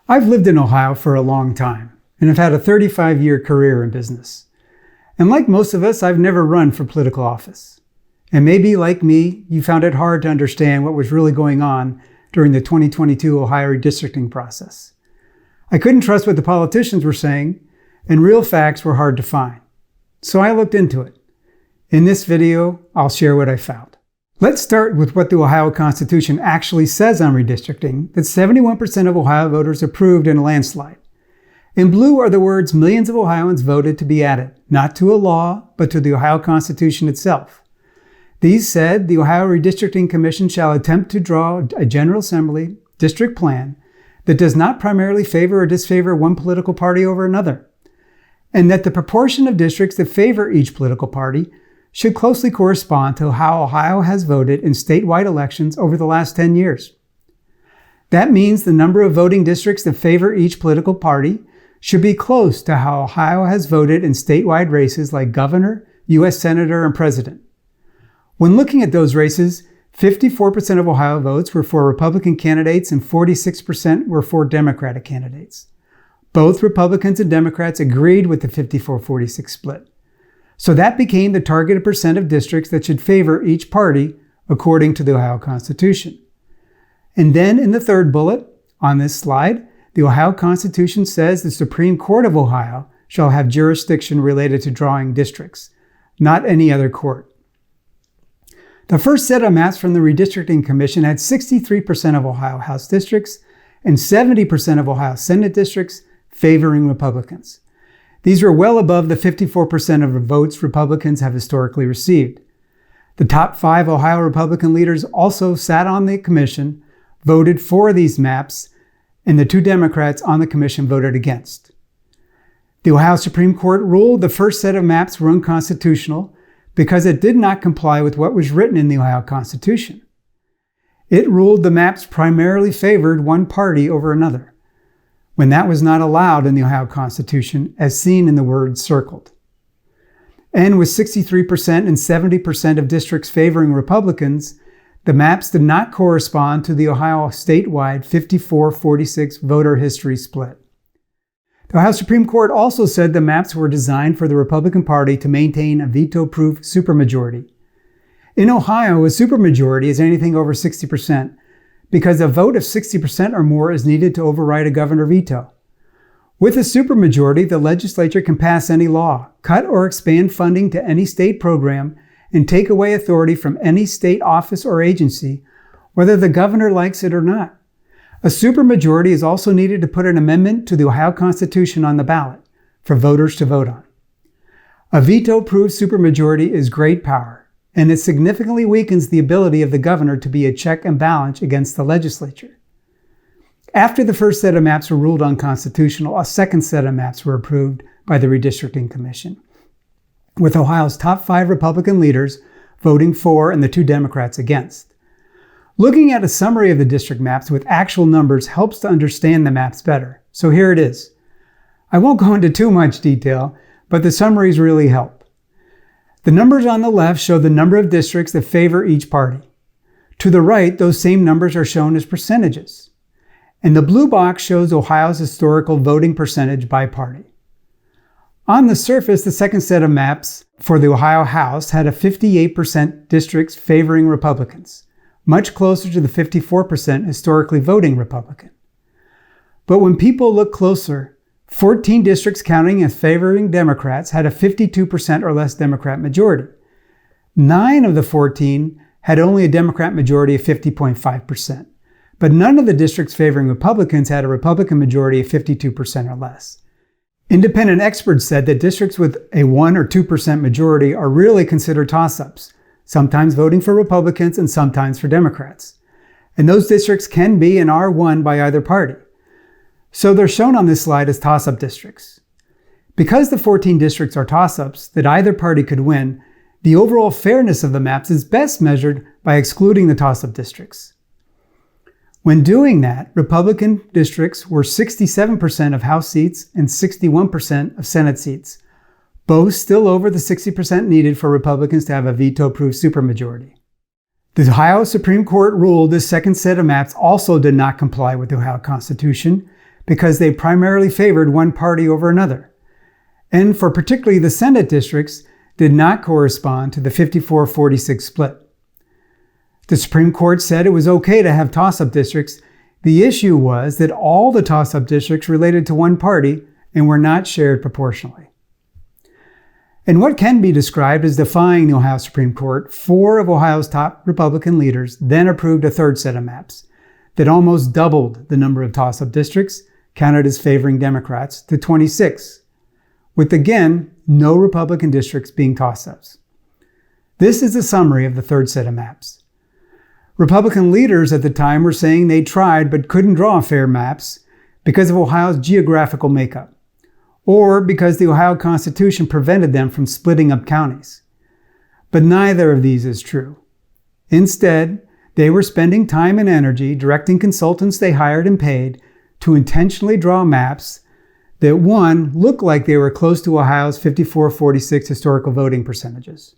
I've lived in Ohio for a long time and have had a 35-year career in business. And like most of us, I've never run for political office. And maybe, like me, you found it hard to understand what was really going on during the 2022 Ohio redistricting process. I couldn't trust what the politicians were saying, and real facts were hard to find. So I looked into it. In this video, I'll share what I found. Let's start with what the Ohio Constitution actually says on redistricting, that 71% of Ohio voters approved in a landslide. In blue are the words millions of Ohioans voted to be added, not to a law, but to the Ohio Constitution itself. These said, the Ohio Redistricting Commission shall attempt to draw a General Assembly district plan that does not primarily favor or disfavor one political party over another, and that the proportion of districts that favor each political party should closely correspond to how Ohio has voted in statewide elections over the last 10 years. That means the number of voting districts that favor each political party should be close to how Ohio has voted in statewide races like governor, U.S. senator, and president. When looking at those races, 54% of Ohio votes were for Republican candidates and 46% were for Democratic candidates. Both Republicans and Democrats agreed with the 54-46 split. So that became the targeted percent of districts that should favor each party according to the Ohio Constitution. And then in the third bullet on this slide, the Ohio Constitution says the Supreme Court of Ohio shall have jurisdiction related to drawing districts, not any other court. The first set of maps from the Redistricting Commission had 63% of Ohio House districts and 70% of Ohio Senate districts favoring Republicans. These were well above the 54% of the votes Republicans have historically received. The top 5 Ohio Republican leaders also sat on the commission, voted for these maps, and the 2 Democrats on the commission voted against. The Ohio Supreme Court ruled the first set of maps were unconstitutional because it did not comply with what was written in the Ohio Constitution. It ruled the maps primarily favored one party over another, when that was not allowed in the Ohio Constitution, as seen in the word circled. And with 63% and 70% of districts favoring Republicans, the maps did not correspond to the Ohio statewide 54-46 voter history split. The Ohio Supreme Court also said the maps were designed for the Republican Party to maintain a veto-proof supermajority. In Ohio, a supermajority is anything over 60%, because a vote of 60% or more is needed to override a governor veto. With a supermajority, the legislature can pass any law, cut or expand funding to any state program, and take away authority from any state office or agency, whether the governor likes it or not. A supermajority is also needed to put an amendment to the Ohio Constitution on the ballot for voters to vote on. A veto-proof supermajority is great power, and it significantly weakens the ability of the governor to be a check and balance against the legislature. After the first set of maps were ruled unconstitutional, a second set of maps were approved by the Redistricting Commission, with Ohio's top 5 Republican leaders voting for and the 2 Democrats against. Looking at a summary of the district maps with actual numbers helps to understand the maps better, so here it is. I won't go into too much detail, but the summaries really help. The numbers on the left show the number of districts that favor each party. To the right, those same numbers are shown as percentages. And the blue box shows Ohio's historical voting percentage by party. On the surface, the second set of maps for the Ohio House had a 58% districts favoring Republicans, much closer to the 54% historically voting Republican. But when people look closer, 14 districts counting as favoring Democrats had a 52% or less Democrat majority. 9 of the 14 had only a Democrat majority of 50.5%, but none of the districts favoring Republicans had a Republican majority of 52% or less. Independent experts said that districts with a 1 or 2% majority are really considered toss-ups, sometimes voting for Republicans and sometimes for Democrats. And those districts can be and are won by either party. So they're shown on this slide as toss-up districts. Because the 14 districts are toss-ups that either party could win, the overall fairness of the maps is best measured by excluding the toss-up districts. When doing that, Republican districts were 67% of House seats and 61% of Senate seats, both still over the 60% needed for Republicans to have a veto-proof supermajority. The Ohio Supreme Court ruled this second set of maps also did not comply with the Ohio Constitution because they primarily favored one party over another, and for particularly the Senate districts did not correspond to the 54-46 split. The Supreme Court said it was okay to have toss-up districts. The issue was that all the toss-up districts related to one party and were not shared proportionally. In what can be described as defying the Ohio Supreme Court, 4 of Ohio's top Republican leaders then approved a third set of maps that almost doubled the number of toss-up districts counted as favoring Democrats to 26, with again, no Republican districts being toss-ups. This is a summary of the third set of maps. Republican leaders at the time were saying they tried but couldn't draw fair maps because of Ohio's geographical makeup, or because the Ohio Constitution prevented them from splitting up counties. But neither of these is true. Instead, they were spending time and energy directing consultants they hired and paid to intentionally draw maps that, one, looked like they were close to Ohio's 54-46 historical voting percentages.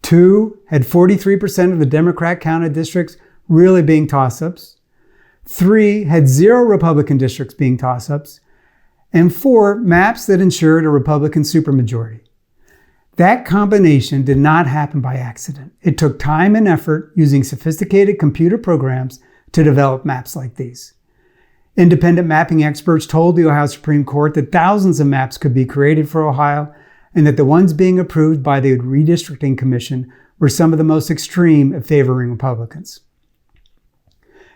2, had 43% of the Democrat-counted districts really being toss-ups. 3, had 0 Republican districts being toss-ups. And 4, maps that ensured a Republican supermajority. That combination did not happen by accident. It took time and effort using sophisticated computer programs to develop maps like these. Independent mapping experts told the Ohio Supreme Court that thousands of maps could be created for Ohio, and that the ones being approved by the Redistricting Commission were some of the most extreme at favoring Republicans.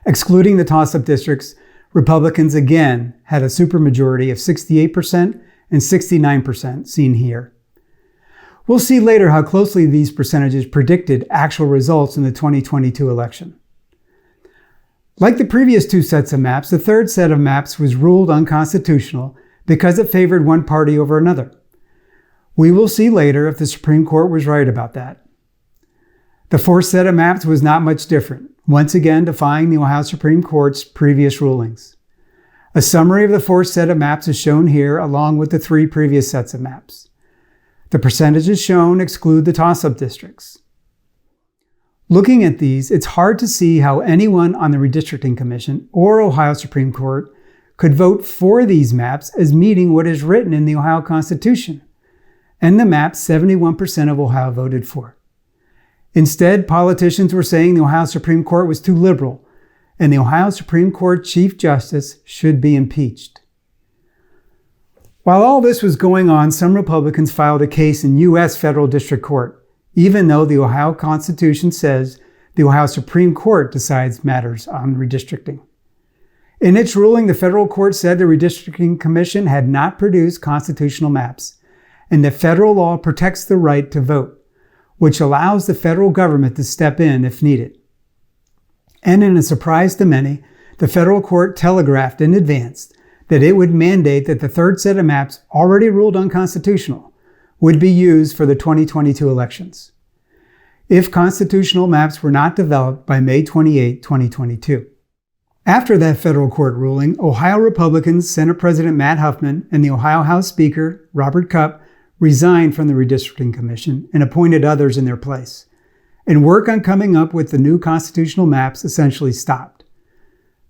Excluding the toss-up districts, Republicans again had a supermajority of 68% and 69% seen here. We'll see later how closely these percentages predicted actual results in the 2022 election. Like the previous 2 sets of maps, the third set of maps was ruled unconstitutional because it favored one party over another. We will see later if the Supreme Court was right about that. The fourth set of maps was not much different, once again defying the Ohio Supreme Court's previous rulings. A summary of the fourth set of maps is shown here along with the 3 previous sets of maps. The percentages shown exclude the toss-up districts. Looking at these, it's hard to see how anyone on the Redistricting Commission or Ohio Supreme Court could vote for these maps as meeting what is written in the Ohio Constitution, and the maps 71% of Ohio voted for. Instead, politicians were saying the Ohio Supreme Court was too liberal, and the Ohio Supreme Court Chief Justice should be impeached. While all this was going on, some Republicans filed a case in U.S. Federal District Court, even though the Ohio Constitution says the Ohio Supreme Court decides matters on redistricting. In its ruling, the federal court said the Redistricting Commission had not produced constitutional maps, and that federal law protects the right to vote, which allows the federal government to step in if needed. And in a surprise to many, the federal court telegraphed in advance that it would mandate that the third set of maps already ruled unconstitutional would be used for the 2022 elections, if constitutional maps were not developed by May 28, 2022. After that federal court ruling, Ohio Republicans, Senate President Matt Huffman, and the Ohio House Speaker, Robert Cupp, resigned from the Redistricting Commission and appointed others in their place, and work on coming up with the new constitutional maps essentially stopped.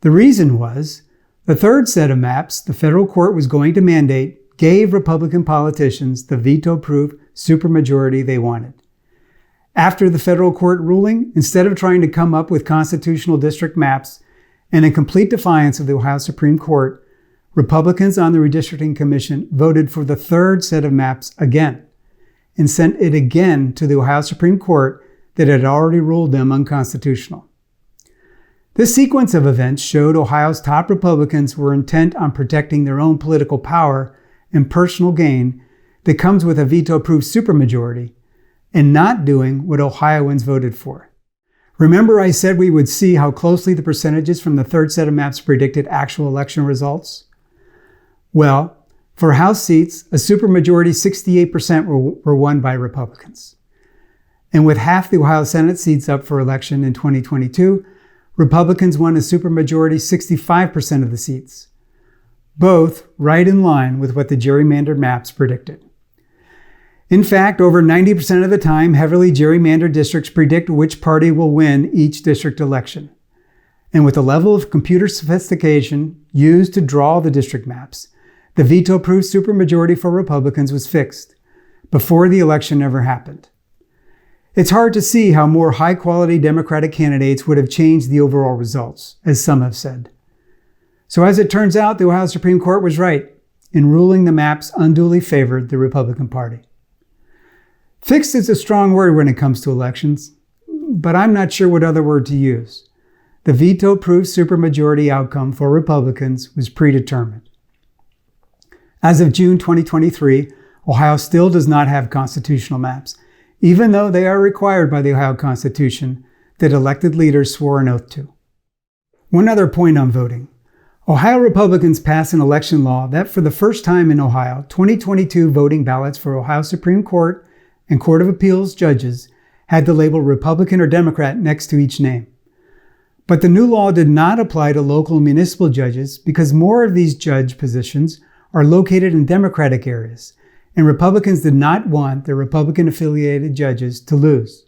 The reason was, the third set of maps the federal court was going to mandate gave Republican politicians the veto-proof supermajority they wanted. After the federal court ruling, instead of trying to come up with constitutional district maps, and in complete defiance of the Ohio Supreme Court, Republicans on the Redistricting Commission voted for the third set of maps again, and sent it again to the Ohio Supreme Court that had already ruled them unconstitutional. This sequence of events showed Ohio's top Republicans were intent on protecting their own political power and personal gain that comes with a veto-proof supermajority, and not doing what Ohioans voted for. Remember I said we would see how closely the percentages from the third set of maps predicted actual election results? Well, for House seats, a supermajority 68% were won by Republicans. And with half the Ohio Senate seats up for election in 2022, Republicans won a supermajority 65% of the seats, both right in line with what the gerrymandered maps predicted. In fact, over 90% of the time, heavily gerrymandered districts predict which party will win each district election. And with the level of computer sophistication used to draw the district maps, the veto-proof supermajority for Republicans was fixed before the election ever happened. It's hard to see how more high-quality Democratic candidates would have changed the overall results, as some have said. So as it turns out, the Ohio Supreme Court was right in ruling the maps unduly favored the Republican Party. Fixed is a strong word when it comes to elections, but I'm not sure what other word to use. The veto-proof supermajority outcome for Republicans was predetermined. As of June 2023, Ohio still does not have constitutional maps, even though they are required by the Ohio Constitution that elected leaders swore an oath to. One other point on voting. Ohio Republicans passed an election law that for the first time in Ohio, 2022 voting ballots for Ohio Supreme Court and Court of Appeals judges had the label Republican or Democrat next to each name. But the new law did not apply to local and municipal judges because more of these judge positions are located in Democratic areas, and Republicans did not want their Republican-affiliated judges to lose.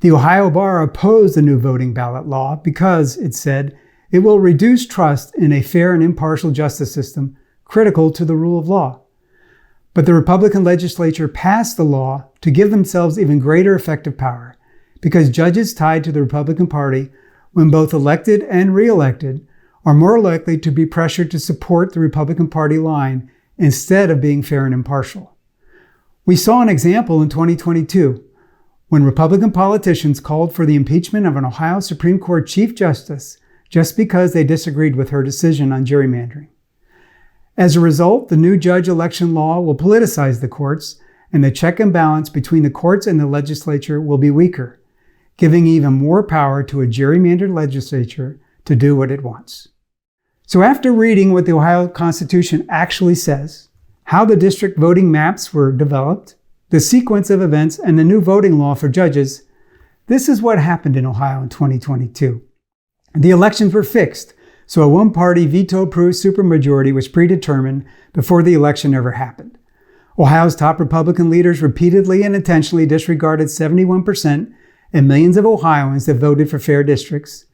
The Ohio Bar opposed the new voting ballot law because, it said, it will reduce trust in a fair and impartial justice system critical to the rule of law. But the Republican legislature passed the law to give themselves even greater effective power because judges tied to the Republican Party, when both elected and re-elected, are more likely to be pressured to support the Republican Party line instead of being fair and impartial. We saw an example in 2022 when Republican politicians called for the impeachment of an Ohio Supreme Court Chief Justice just because they disagreed with her decision on gerrymandering. As a result, the new judge election law will politicize the courts, and the check and balance between the courts and the legislature will be weaker, giving even more power to a gerrymandered legislature to do what it wants. So after reading what the Ohio Constitution actually says, how the district voting maps were developed, the sequence of events, and the new voting law for judges, this is what happened in Ohio in 2022. The elections were fixed, so a one-party veto-proof supermajority was predetermined before the election ever happened. Ohio's top Republican leaders repeatedly and intentionally disregarded 71% and millions of Ohioans that voted for fair districts.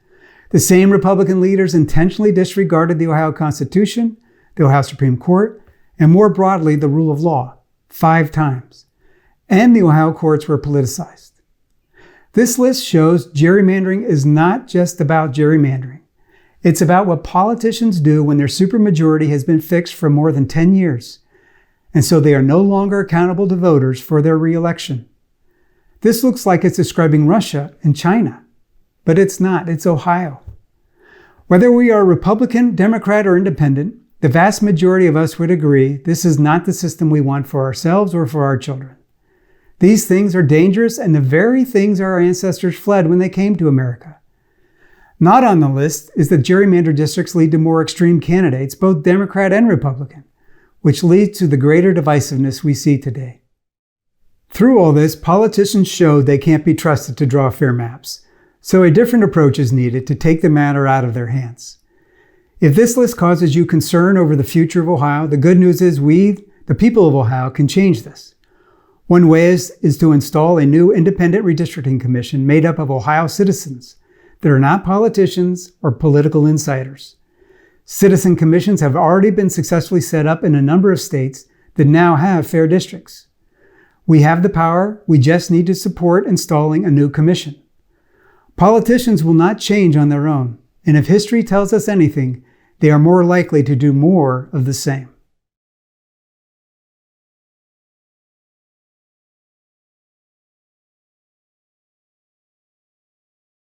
The same Republican leaders intentionally disregarded the Ohio Constitution, the Ohio Supreme Court, and more broadly, the rule of law, 5 times. And the Ohio courts were politicized. This list shows gerrymandering is not just about gerrymandering. It's about what politicians do when their supermajority has been fixed for more than 10 years, and so they are no longer accountable to voters for their re-election. This looks like it's describing Russia and China, but it's not. It's Ohio. Whether we are Republican, Democrat, or Independent, the vast majority of us would agree this is not the system we want for ourselves or for our children. These things are dangerous and the very things our ancestors fled when they came to America. Not on the list is that gerrymandered districts lead to more extreme candidates, both Democrat and Republican, which leads to the greater divisiveness we see today. Through all this, politicians showed they can't be trusted to draw fair maps, so a different approach is needed to take the matter out of their hands. If this list causes you concern over the future of Ohio, the good news is we, the people of Ohio, can change this. One way is to install a new independent redistricting commission made up of Ohio citizens that are not politicians or political insiders. Citizen commissions have already been successfully set up in a number of states that now have fair districts. We have the power, we just need to support installing a new commission. Politicians will not change on their own, and if history tells us anything, they are more likely to do more of the same.